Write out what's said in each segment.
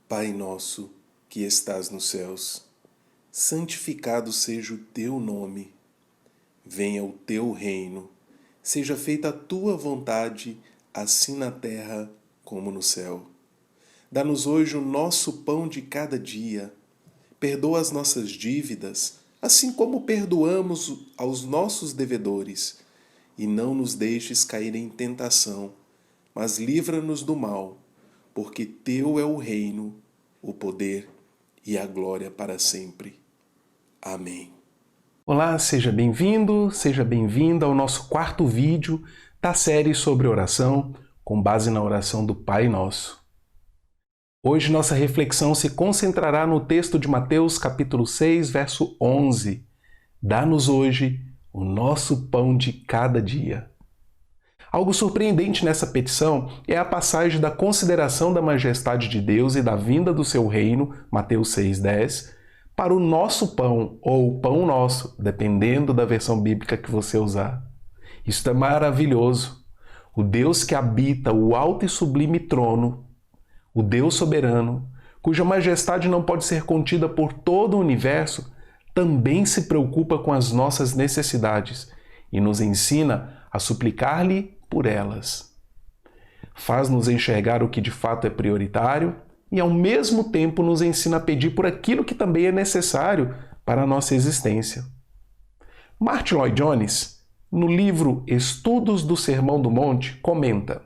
Pai nosso, que estás nos céus, santificado seja o teu nome. Venha o teu reino, seja feita a tua vontade, assim na terra como no céu. Dá-nos hoje o nosso pão de cada dia. Perdoa as nossas dívidas, assim como perdoamos aos nossos devedores. E não nos deixes cair em tentação, mas livra-nos do mal, porque teu é o reino, o poder e a glória para sempre. Amém. Olá, seja bem-vindo, seja bem-vinda ao nosso quarto vídeo da série sobre oração, com base na oração do Pai Nosso. Hoje nossa reflexão se concentrará no texto de Mateus capítulo 6, verso 11. Dá-nos hoje o nosso pão de cada dia. Algo surpreendente nessa petição é a passagem da consideração da majestade de Deus e da vinda do seu reino, Mateus 6,10, para o nosso pão, ou pão nosso, dependendo da versão bíblica que você usar. Isso é maravilhoso. O Deus que habita o alto e sublime trono, o Deus soberano, cuja majestade não pode ser contida por todo o universo, também se preocupa com as nossas necessidades e nos ensina a suplicar-lhe por elas. Faz-nos enxergar o que de fato é prioritário e, ao mesmo tempo, nos ensina a pedir por aquilo que também é necessário para a nossa existência. Martyn Lloyd-Jones, no livro Estudos do Sermão do Monte, comenta: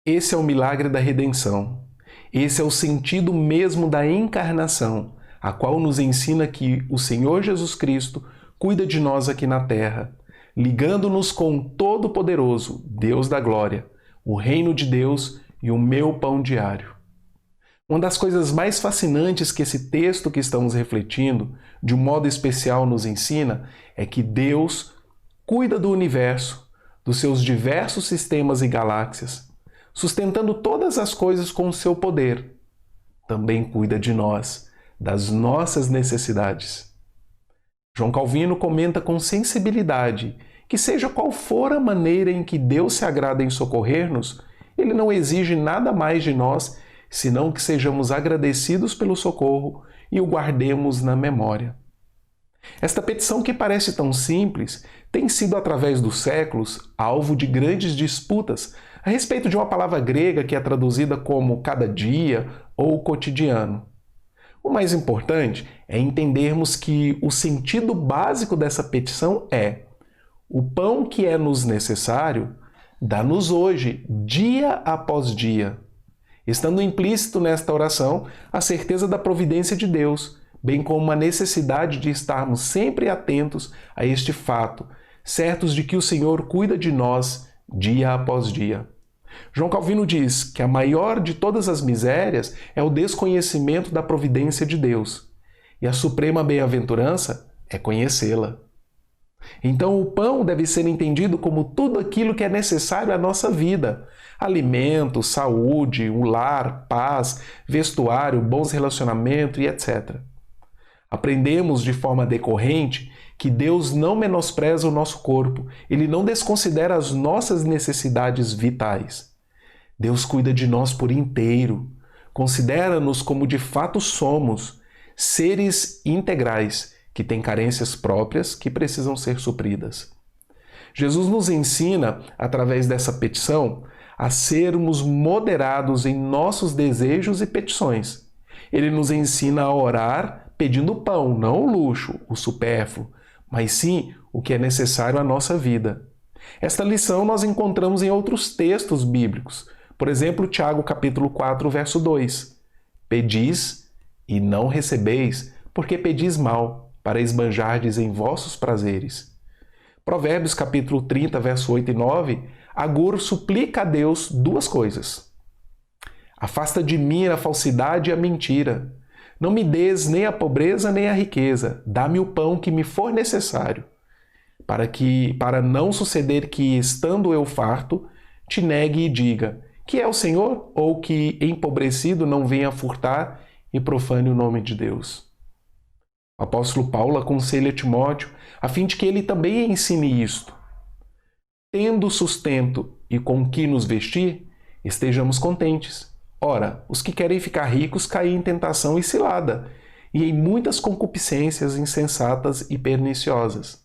esse é o milagre da redenção. Esse é o sentido mesmo da encarnação, a qual nos ensina que o Senhor Jesus Cristo cuida de nós aqui na terra, ligando-nos com o Todo-Poderoso, Deus da Glória, o reino de Deus e o meu pão diário. Uma das coisas mais fascinantes que esse texto que estamos refletindo, de um modo especial, nos ensina é que Deus cuida do universo, dos seus diversos sistemas e galáxias, sustentando todas as coisas com o seu poder. Também cuida de nós, das nossas necessidades. João Calvino comenta com sensibilidade que, seja qual for a maneira em que Deus se agrada em socorrer-nos, Ele não exige nada mais de nós, senão que sejamos agradecidos pelo socorro e o guardemos na memória. Esta petição, que parece tão simples, tem sido, através dos séculos, alvo de grandes disputas a respeito de uma palavra grega que é traduzida como cada dia ou cotidiano. O mais importante é entendermos que o sentido básico dessa petição é: o pão que é-nos necessário, dá-nos hoje, dia após dia, estando implícito nesta oração a certeza da providência de Deus, bem como a necessidade de estarmos sempre atentos a este fato, certos de que o Senhor cuida de nós dia após dia. João Calvino diz que a maior de todas as misérias é o desconhecimento da providência de Deus, e a suprema bem-aventurança é conhecê-la. Então o pão deve ser entendido como tudo aquilo que é necessário à nossa vida: alimento, saúde, um lar, paz, vestuário, bons relacionamentos e etc. Aprendemos de forma decorrente que Deus não menospreza o nosso corpo, Ele não desconsidera as nossas necessidades vitais. Deus cuida de nós por inteiro, considera-nos como de fato somos, seres integrais que têm carências próprias que precisam ser supridas. Jesus nos ensina, através dessa petição, a sermos moderados em nossos desejos e petições. Ele nos ensina a orar pedindo pão, não o luxo, o supérfluo, mas sim o que é necessário à nossa vida. Esta lição nós encontramos em outros textos bíblicos. Por exemplo, Tiago capítulo 4, verso 2. Pedis e não recebeis, porque pedis mal, para esbanjardes em vossos prazeres. Provérbios capítulo 30, verso 8 e 9, Agur suplica a Deus duas coisas. Afasta de mim a falsidade e a mentira. Não me des nem a pobreza nem a riqueza. Dá-me o pão que me for necessário, para não suceder que, estando eu farto, te negue e diga: que é o Senhor? Ou que, empobrecido, não venha furtar e profane o nome de Deus. O apóstolo Paulo aconselha Timóteo a fim de que ele também ensine isto. Tendo sustento e com que nos vestir, estejamos contentes. Ora, os que querem ficar ricos caem em tentação e cilada, e em muitas concupiscências insensatas e perniciosas,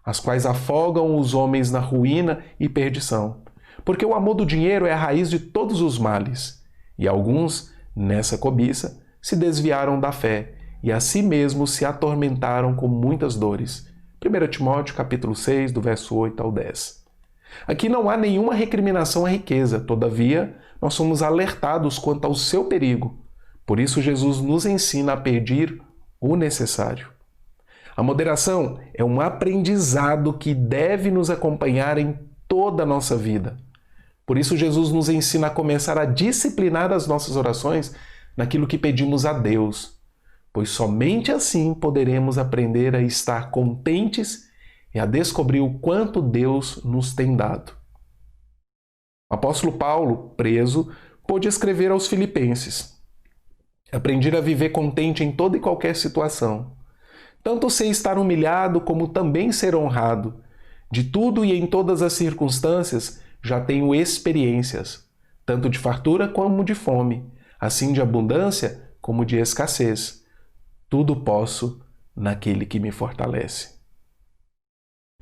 as quais afogam os homens na ruína e perdição. Porque o amor do dinheiro é a raiz de todos os males, e alguns, nessa cobiça, se desviaram da fé, e a si mesmos se atormentaram com muitas dores. 1 Timóteo capítulo 6, do verso 8 ao 10. Aqui não há nenhuma recriminação à riqueza, todavia, nós somos alertados quanto ao seu perigo. Por isso, Jesus nos ensina a pedir o necessário. A moderação é um aprendizado que deve nos acompanhar em toda a nossa vida. Por isso, Jesus nos ensina a começar a disciplinar as nossas orações naquilo que pedimos a Deus, pois somente assim poderemos aprender a estar contentes e a descobrir o quanto Deus nos tem dado. O apóstolo Paulo, preso, pôde escrever aos Filipenses: aprendi a viver contente em toda e qualquer situação. Tanto sei estar humilhado como também ser honrado. De tudo e em todas as circunstâncias já tenho experiências, tanto de fartura como de fome, assim de abundância como de escassez. Tudo posso naquele que me fortalece.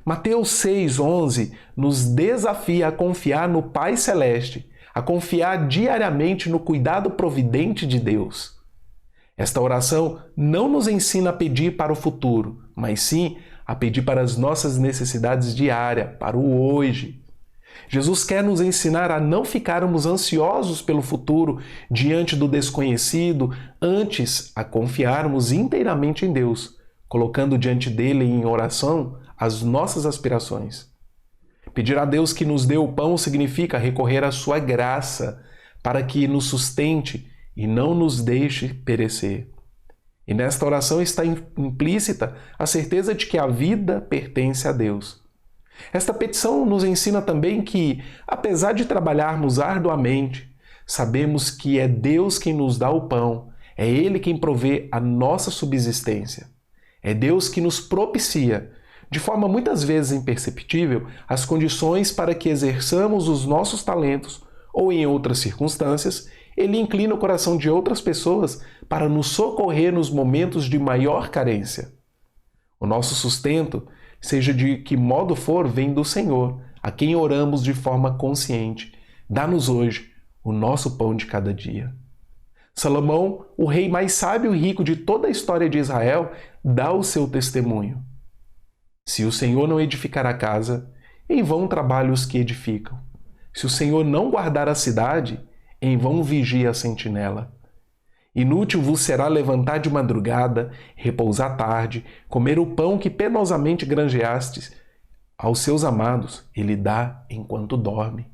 Mateus 6,11 nos desafia a confiar no Pai Celeste, a confiar diariamente no cuidado providente de Deus. Esta oração não nos ensina a pedir para o futuro, mas sim a pedir para as nossas necessidades diárias, para o hoje. Jesus quer nos ensinar a não ficarmos ansiosos pelo futuro diante do desconhecido, antes a confiarmos inteiramente em Deus, colocando diante dele em oração as nossas aspirações. Pedir a Deus que nos dê o pão significa recorrer à sua graça para que nos sustente e não nos deixe perecer. E nesta oração está implícita a certeza de que a vida pertence a Deus. Esta petição nos ensina também que, apesar de trabalharmos arduamente, sabemos que é Deus quem nos dá o pão, é Ele quem provê a nossa subsistência. É Deus que nos propicia, de forma muitas vezes imperceptível, as condições para que exerçamos os nossos talentos ou, em outras circunstâncias, Ele inclina o coração de outras pessoas para nos socorrer nos momentos de maior carência. O nosso sustento, seja de que modo for, vem do Senhor, a quem oramos de forma consciente. Dá-nos hoje o nosso pão de cada dia. Salomão, o rei mais sábio e rico de toda a história de Israel, dá o seu testemunho. Se o Senhor não edificar a casa, em vão trabalham os que edificam. Se o Senhor não guardar a cidade, em vão vigia a sentinela. Inútil vos será levantar de madrugada, repousar tarde, comer o pão que penosamente granjeastes. Aos seus amados ele dá enquanto dorme.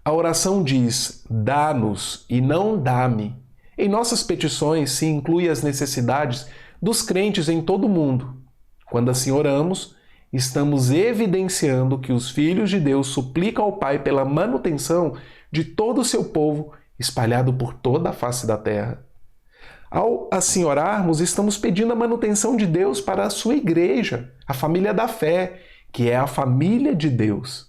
A oração diz, dá-nos e não dá-me. Em nossas petições se inclui as necessidades dos crentes em todo o mundo. Quando assim oramos, estamos evidenciando que os filhos de Deus suplicam ao Pai pela manutenção de todo o seu povo espalhado por toda a face da terra. Ao assim orarmos, estamos pedindo a manutenção de Deus para a sua igreja, a família da fé, que é a família de Deus.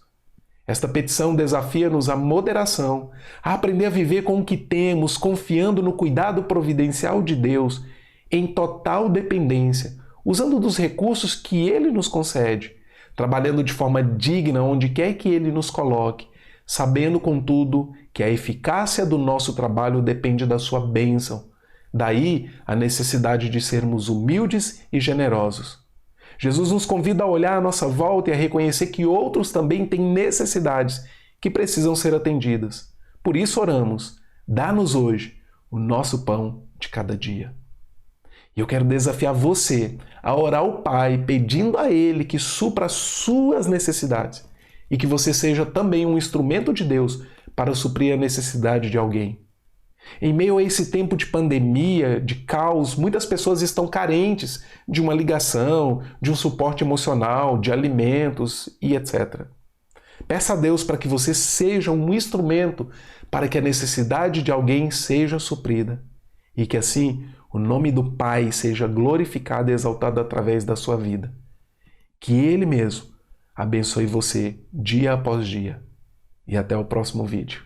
Esta petição desafia-nos à moderação, a aprender a viver com o que temos, confiando no cuidado providencial de Deus, em total dependência, usando dos recursos que Ele nos concede, trabalhando de forma digna onde quer que Ele nos coloque, sabendo, contudo, que a eficácia do nosso trabalho depende da sua bênção. Daí a necessidade de sermos humildes e generosos. Jesus nos convida a olhar à nossa volta e a reconhecer que outros também têm necessidades que precisam ser atendidas. Por isso oramos, dá-nos hoje o nosso pão de cada dia. E eu quero desafiar você a orar ao Pai, pedindo a Ele que supra as suas necessidades e que você seja também um instrumento de Deus para suprir a necessidade de alguém. Em meio a esse tempo de pandemia, de caos, muitas pessoas estão carentes de uma ligação, de um suporte emocional, de alimentos e etc. Peça a Deus para que você seja um instrumento para que a necessidade de alguém seja suprida e que assim o nome do Pai seja glorificado e exaltado através da sua vida. Que Ele mesmo abençoe você dia após dia. E até o próximo vídeo.